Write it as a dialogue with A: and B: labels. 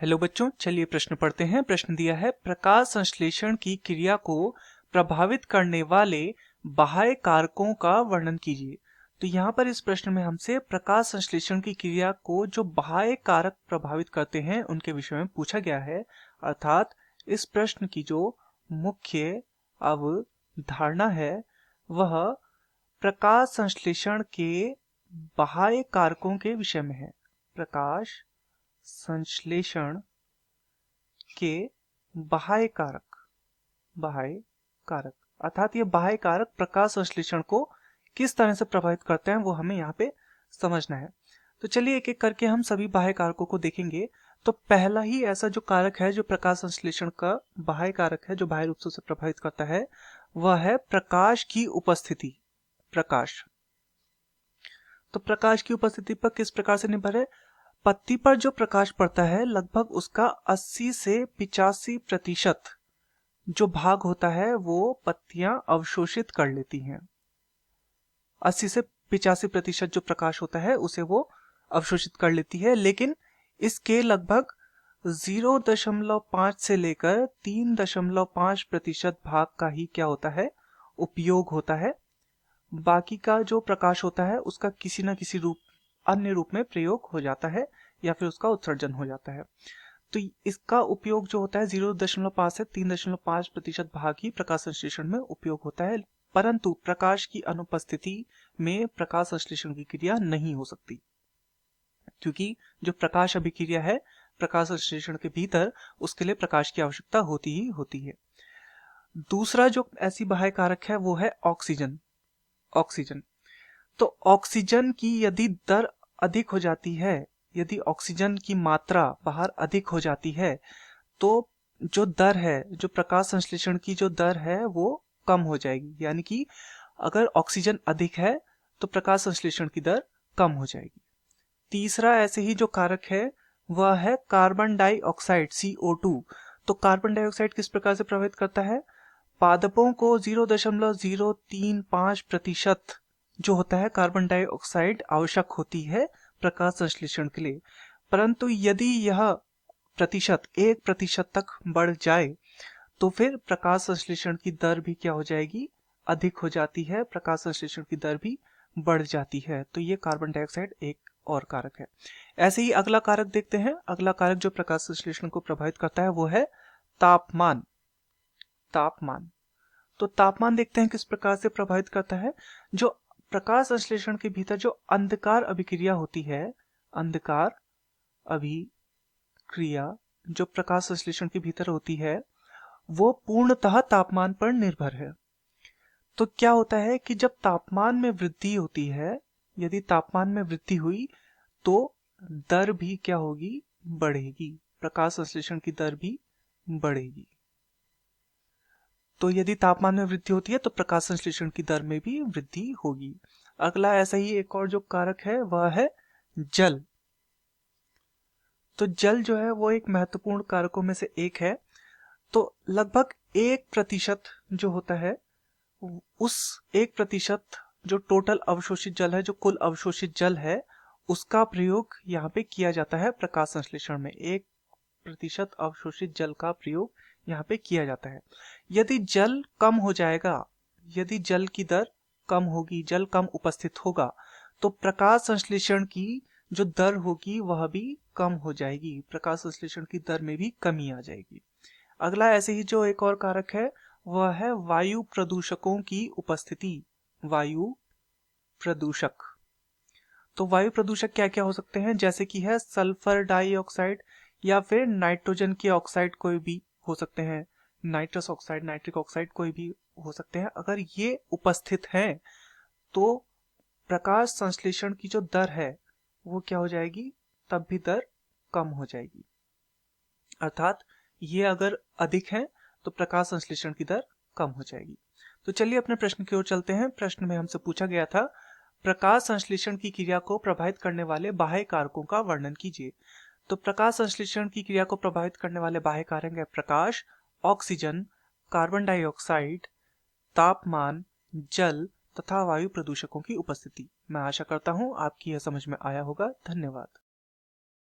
A: Hello बच्चों, चलिए प्रश्न पढ़ते हैं। प्रश्न दिया है प्रकाश संश्लेषण की क्रिया को प्रभावित करने वाले बाह्य कारकों का वर्णन कीजिए। तो यहाँ पर इस प्रश्न में हमसे प्रकाश संश्लेषण की क्रिया को जो बाह्य कारक प्रभावित करते हैं उनके विषय में पूछा गया है। अर्थात इस प्रश्न की जो मुख्य अवधारणा है वह प्रकाश संश्लेषण के बाह्य कारकों के विषय में है। प्रकाश संश्लेषण के बाह्य कारक अर्थात ये बाह्य कारक प्रकाश संश्लेषण को किस तरह से प्रभावित करते हैं वो हमें यहाँ पे समझना है। तो चलिए एक एक करके हम सभी बाह्य कारकों को देखेंगे। तो पहला ही ऐसा जो कारक है जो प्रकाश संश्लेषण का बाह्य कारक है जो बाह्य रूप से उसे प्रभावित करता है वह है प्रकाश की उपस्थिति। प्रकाश तो प्रकाश की उपस्थिति पर किस प्रकार से निर्भर है? पत्ती पर जो प्रकाश पड़ता है लगभग उसका 80 से 85% जो भाग होता है वो पत्तियां अवशोषित कर लेती हैं। 80 से 85% जो प्रकाश होता है उसे वो अवशोषित कर लेती है, लेकिन इसके लगभग 0.5 से लेकर 3.5% भाग का ही क्या होता है, उपयोग होता है। बाकी का जो प्रकाश होता है उसका किसी न किसी अन्य रूप में प्रयोग हो जाता है या फिर उसका उत्सर्जन हो जाता है। तो इसका उपयोग जो होता है 0.5 से 3.5% भाग ही प्रकाश संश्लेषण में उपयोग होता है, परंतु प्रकाश की अनुपस्थिति में प्रकाश संश्लेषण की क्रिया नहीं हो सकती, क्योंकि जो प्रकाश अभिक्रिया है प्रकाश संश्लेषण के भीतर उसके लिए प्रकाश की आवश्यकता होती ही होती है। दूसरा जो ऐसी बाह्य कारक है वो है ऑक्सीजन। तो ऑक्सीजन की यदि दर अधिक हो जाती है, यदि ऑक्सीजन की मात्रा बाहर अधिक हो जाती है तो जो दर है, जो प्रकाश संश्लेषण की जो दर है वो कम हो जाएगी। यानी कि अगर ऑक्सीजन अधिक है तो प्रकाश संश्लेषण की दर कम हो जाएगी। तीसरा ऐसे ही जो कारक है वह है कार्बन डाइऑक्साइड CO2। तो कार्बन डाइऑक्साइड किस प्रकार से प्रभावित करता है? पादपों को 0.035% जो होता है कार्बन डाइऑक्साइड आवश्यक होती है प्रकाश संश्लेषण के लिए, परंतु यदि यह प्रतिशत 1% तक बढ़ जाए तो फिर प्रकाश संश्लेषण की दर भी क्या हो जाएगी, अधिक हो जाती है, प्रकाश संश्लेषण की दर भी बढ़ जाती है। तो ये कार्बन डाइऑक्साइड एक और कारक है। ऐसे ही अगला कारक देखते हैं। अगला कारक जो प्रकाश संश्लेषण को प्रभावित करता है वो है तापमान। तो तापमान देखते हैं किस प्रकार से प्रभावित करता है। जो प्रकाश संश्लेषण के भीतर जो अंधकार अभिक्रिया होती है, अंधकार अभिक्रिया जो प्रकाश संश्लेषण के भीतर होती है वो पूर्णतः तापमान पर निर्भर है। तो क्या होता है कि जब तापमान में वृद्धि होती है, यदि तापमान में वृद्धि हुई तो दर भी क्या होगी, बढ़ेगी, प्रकाश संश्लेषण की दर भी बढ़ेगी। तो यदि तापमान में वृद्धि होती है तो प्रकाश संश्लेषण की दर में भी वृद्धि होगी। अगला ऐसा ही एक और जो कारक है वह है जल। तो जल जो है वो एक महत्वपूर्ण कारकों में से एक है। तो लगभग 1% जो होता है, उस 1% जो टोटल अवशोषित जल है, जो कुल अवशोषित जल है, उसका प्रयोग यहाँ पे किया जाता है प्रकाश संश्लेषण में। 1% अवशोषित जल का प्रयोग यहाँ पे किया जाता है। यदि जल कम हो जाएगा, यदि जल की दर कम होगी, जल कम उपस्थित होगा तो प्रकाश संश्लेषण की जो दर होगी वह भी कम हो जाएगी, प्रकाश संश्लेषण की दर में भी कमी आ जाएगी। अगला ऐसे ही जो एक और कारक है वह है वायु प्रदूषकों की उपस्थिति। वायु प्रदूषक, तो वायु प्रदूषक क्या क्या हो सकते हैं, जैसे कि है सल्फर डाइऑक्साइड या फिर नाइट्रोजन के ऑक्साइड कोई भी हो सकते हैं, नाइट्रस ऑक्साइड, नाइट्रिक ऑक्साइड कोई भी हो सकते हैं। अगर ये उपस्थित हैं तो प्रकाश संश्लेषण की जो दर है वो क्या हो जाएगी, तब भी दर कम हो जाएगी। अर्थात ये अगर अधिक है तो प्रकाश संश्लेषण की दर कम हो जाएगी। तो चलिए अपने प्रश्न की ओर चलते हैं। प्रश्न में हमसे पूछा गया था प्रकाश संश्लेषण की क्रिया को प्रभावित करने वाले बाह्य कारकों का वर्णन कीजिए। तो प्रकाश संश्लेषण की क्रिया को प्रभावित करने वाले बाह्य कारक है प्रकाश, ऑक्सीजन, कार्बन डाइऑक्साइड, तापमान, जल तथा वायु प्रदूषकों की उपस्थिति। मैं आशा करता हूं आपकी यह समझ में आया होगा। धन्यवाद।